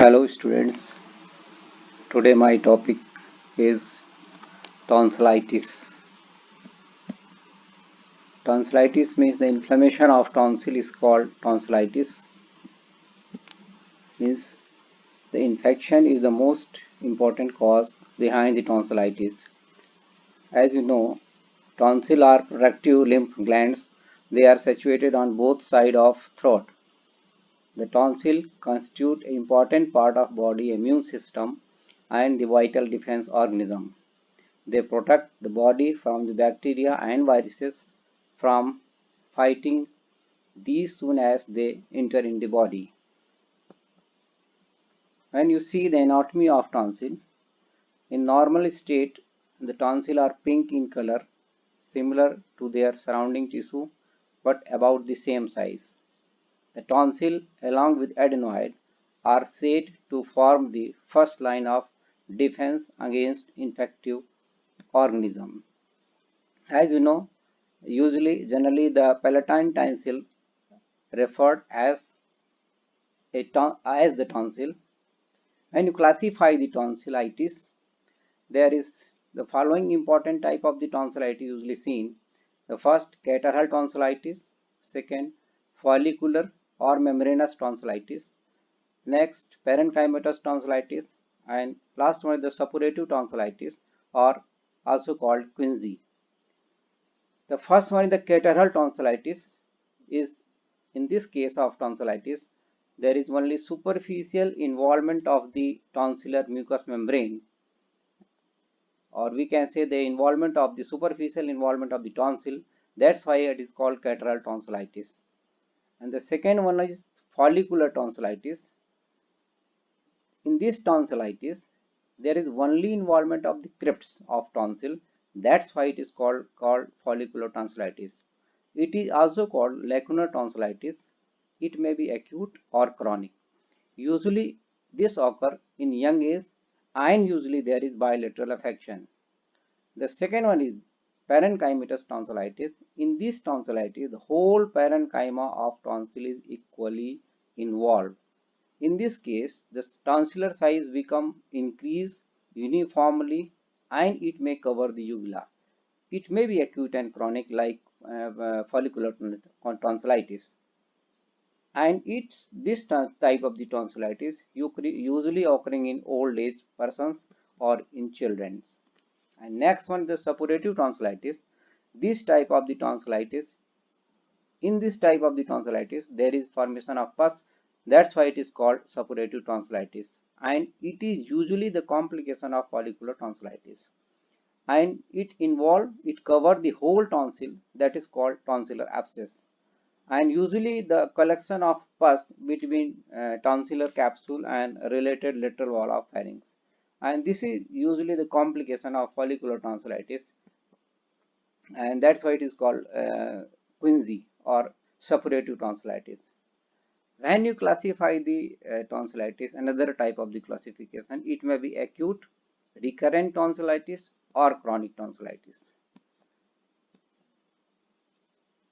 Hello students, today my topic is tonsillitis. Tonsillitis means the inflammation of tonsil is called tonsillitis. Means the infection is the most important cause behind the tonsillitis. As you know, tonsil are productive lymph glands. They are situated on both sides of throat. The tonsil constitute an important part of body immune system and the vital defense organism. They protect the body from the bacteria and viruses from fighting these soon as they enter in the body. When you see the anatomy of tonsil, in normal state, the tonsil are pink in color, similar to their surrounding tissue, but about the same size. The tonsil, along with adenoid, are said to form the first line of defense against infective organism. As we know, generally the palatine tonsil referred as as the tonsil. When you classify the tonsillitis, there is the following important type of the tonsillitis usually seen. The first, catarrhal tonsillitis. Second, follicular or membranous tonsillitis. Next, parenchymatous tonsillitis. And last one is the suppurative tonsillitis, or also called quinsy. The first one is the catarrhal tonsillitis. Is in this case of tonsillitis, there is only superficial involvement of the tonsillar mucous membrane, or we can say the involvement of the superficial involvement of the tonsil. That's why it is called catarrhal tonsillitis. And the second one is follicular tonsillitis. In this tonsillitis, there is only involvement of the crypts of tonsil. That's why it is called follicular tonsillitis. It is also called lacunar tonsillitis. It may be acute or chronic. Usually this occurs in young age, and usually there is bilateral affection. The second one is parenchymatous tonsillitis. In this tonsillitis, the whole parenchyma of tonsil is equally involved. In this case, the tonsillar size become increase uniformly, and it may cover the uvula. It may be acute and chronic like follicular tonsillitis. And it's this type of the tonsillitis usually occurring in old age persons or in children. And next one, the suppurative tonsillitis. This type of the tonsillitis, in this type of the tonsillitis, there is formation of pus. That's why it is called suppurative tonsillitis. And it is usually the complication of follicular tonsillitis. And it cover the whole tonsil, that is called tonsillar abscess. And usually the collection of pus between tonsillar capsule and related lateral wall of pharynx. And this is usually the complication of follicular tonsillitis, and that's why it is called quinsy or suppurative tonsillitis. When you classify the tonsillitis, another type of the classification, it may be acute, recurrent tonsillitis or chronic tonsillitis.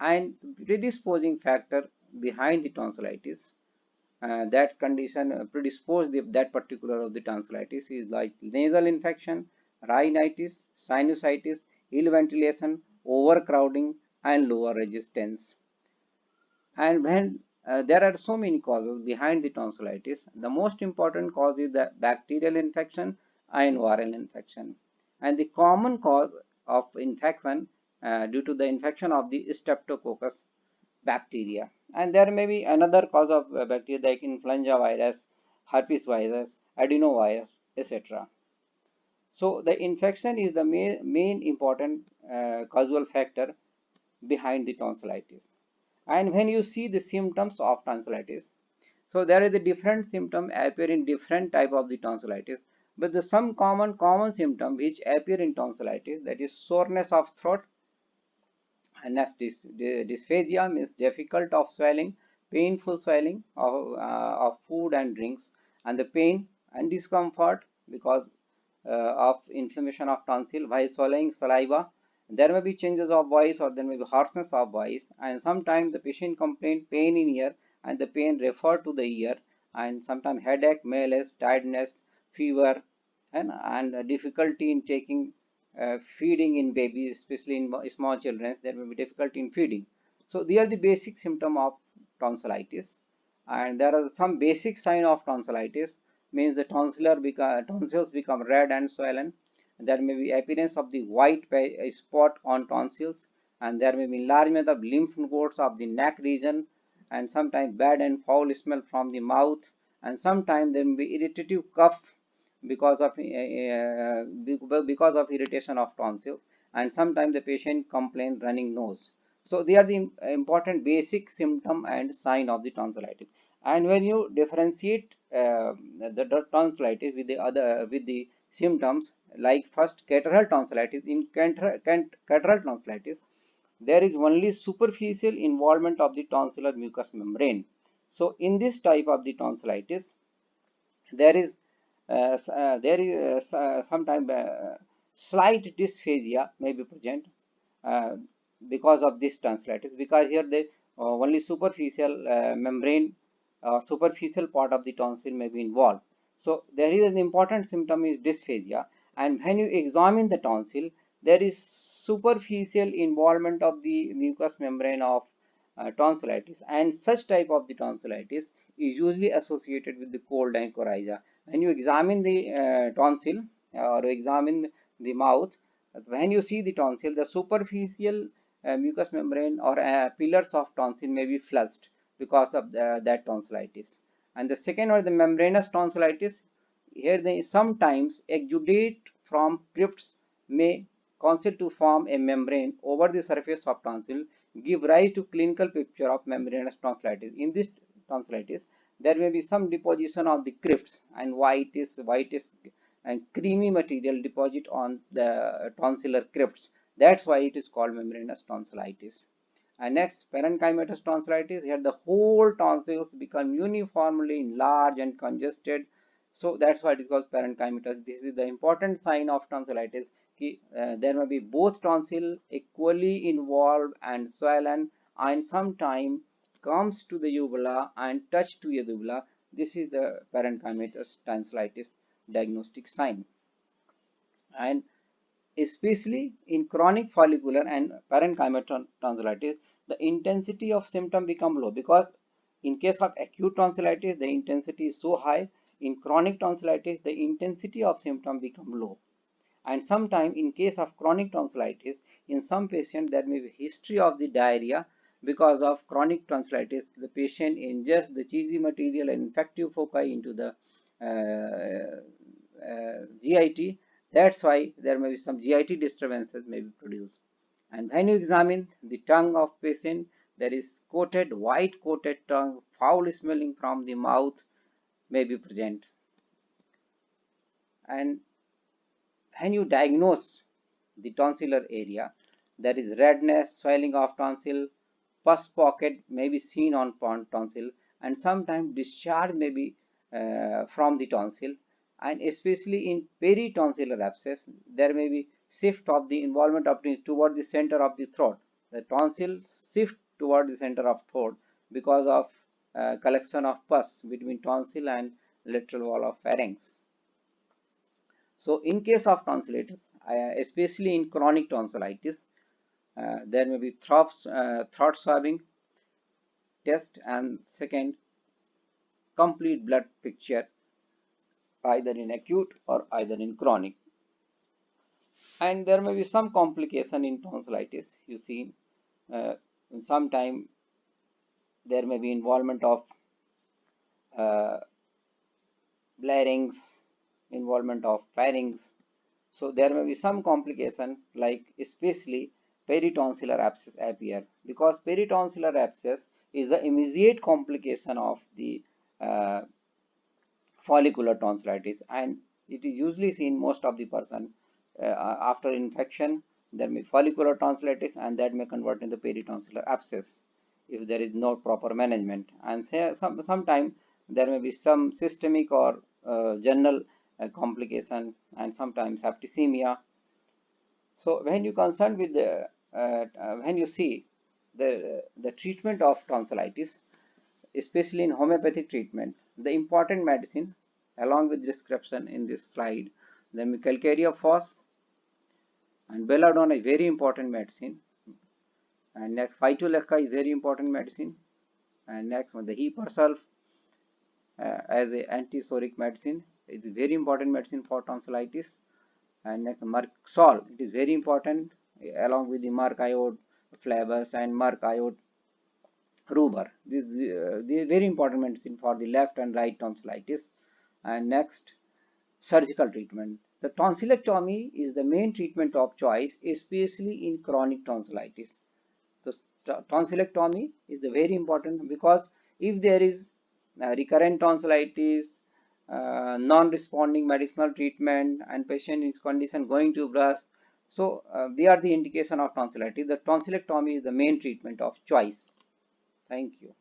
And predisposing factor behind the tonsillitis, that condition predispose that particular of the tonsillitis is like nasal infection, rhinitis, sinusitis, ill ventilation, overcrowding, and lower resistance. And when there are so many causes behind the tonsillitis, the most important cause is the bacterial infection and viral infection. And the common cause of infection due to the infection of the streptococcus bacteria. And there may be another cause of bacteria like influenza virus, herpes virus, adenovirus, etc. So the infection is the main important causal factor behind the tonsillitis. And when you see the symptoms of tonsillitis, so there is a different symptom appear in different type of the tonsillitis, but the some common symptom which appear in tonsillitis, that is soreness of throat. And next is dysphagia, means difficult of swelling, painful swelling of food and drinks, and the pain and discomfort because of inflammation of tonsil while swallowing saliva. There may be changes of voice, or there may be hoarseness of voice, and sometimes the patient complain pain in ear, and the pain refer to the ear, and sometimes headache, malaise, tiredness, fever, and difficulty in taking feeding in babies, especially in small children. There may be difficulty in feeding. So these are the basic symptom of tonsillitis, and there are some basic sign of tonsillitis. Means the tonsils become red and swollen. There may be appearance of the white spot on tonsils, and there may be enlargement of lymph nodes of the neck region, and sometimes bad and foul smell from the mouth, and sometimes there may be irritative cough because of irritation of tonsil, and sometimes the patient complain running nose. So they are the important basic symptom and sign of the tonsillitis. And when you differentiate the tonsillitis with the other with the symptoms, like first catarrhal tonsillitis. In catarrhal tonsillitis, there is only superficial involvement of the tonsillar mucous membrane. So in this type of the tonsillitis, there is sometimes slight dysphagia may be present uh, because of this tonsillitis, because here the only superficial membrane, superficial part of the tonsil may be involved. So there is an important symptom is dysphagia, and when you examine the tonsil, there is superficial involvement of the mucous membrane of tonsillitis, and such type of the tonsillitis is usually associated with the cold and coryza. When you examine the tonsil or examine the mouth, when you see the tonsil, the superficial mucous membrane or pillars of tonsil may be flushed because of that tonsillitis. And the second or the membranous tonsillitis, here they sometimes exudate from crypts may consist to form a membrane over the surface of tonsil, give rise to clinical picture of membranous tonsillitis. In this tonsillitis, there may be some deposition of the crypts and whitish and creamy material deposit on the tonsillar crypts. That's why it is called membranous tonsillitis. And next, parenchymatous tonsillitis. Here the whole tonsils become uniformly enlarged and congested. So that's why it is called parenchymatous. This is the important sign of tonsillitis. There may be both tonsil equally involved and swollen, and sometime comes to the uvula and touch to the uvula. This is the parenchymatous tonsillitis diagnostic sign. And especially in chronic follicular and parenchymatous tonsillitis, the intensity of symptom become low, because in case of acute tonsillitis, the intensity is so high. In chronic tonsillitis, the intensity of symptom become low. And sometimes in case of chronic tonsillitis, in some patients there may be history of the diarrhea. Because of chronic tonsillitis, the patient ingests the cheesy material and infective foci into the GIT. That's why there may be some GIT disturbances may be produced. And when you examine the tongue of patient, there is white coated tongue, foul smelling from the mouth may be present. And when you diagnose the tonsillar area, there is redness, swelling of tonsil, pus pocket may be seen on tonsil, and sometimes discharge may be from the tonsil. And especially in peritonsillar abscess, there may be shift of the involvement of the toward the center of the throat. The tonsil shift toward the center of throat because of collection of pus between tonsil and lateral wall of pharynx. So in case of tonsillitis, especially in chronic tonsillitis, there may be throat swabbing test, and second, complete blood picture either in acute or either in chronic. And there may be some complication in tonsillitis. You see, sometime there may be involvement of larynx, involvement of pharynx. So there may be some complication, like especially peritonsillar abscess appear, because peritonsillar abscess is the immediate complication of the follicular tonsillitis, and it is usually seen most of the person after infection. There may be follicular tonsillitis, and that may convert into peritonsillar abscess if there is no proper management. And sometime there may be some systemic or general complication, and sometimes septicemia. So when you concern with the when you see the treatment of tonsillitis, especially in homeopathic treatment, The important medicine along with description in this slide, the calcareous phos and belladonna is very important medicine, and next phytolacca is very important medicine, and next one the hep herself as a antipsoric medicine, it is very important medicine for tonsillitis. And next merc sol, it is very important along with the merc iode flavus and merc iode rubor. This is very important medicine for the left and right tonsillitis. And next, surgical treatment. The tonsillectomy is the main treatment of choice, especially in chronic tonsillitis. So tonsillectomy is the very important, because if there is recurrent tonsillitis, non-responding medicinal treatment, and patient is condition going to brush, so they are the indication of tonsillitis. The tonsillectomy is the main treatment of choice. Thank you.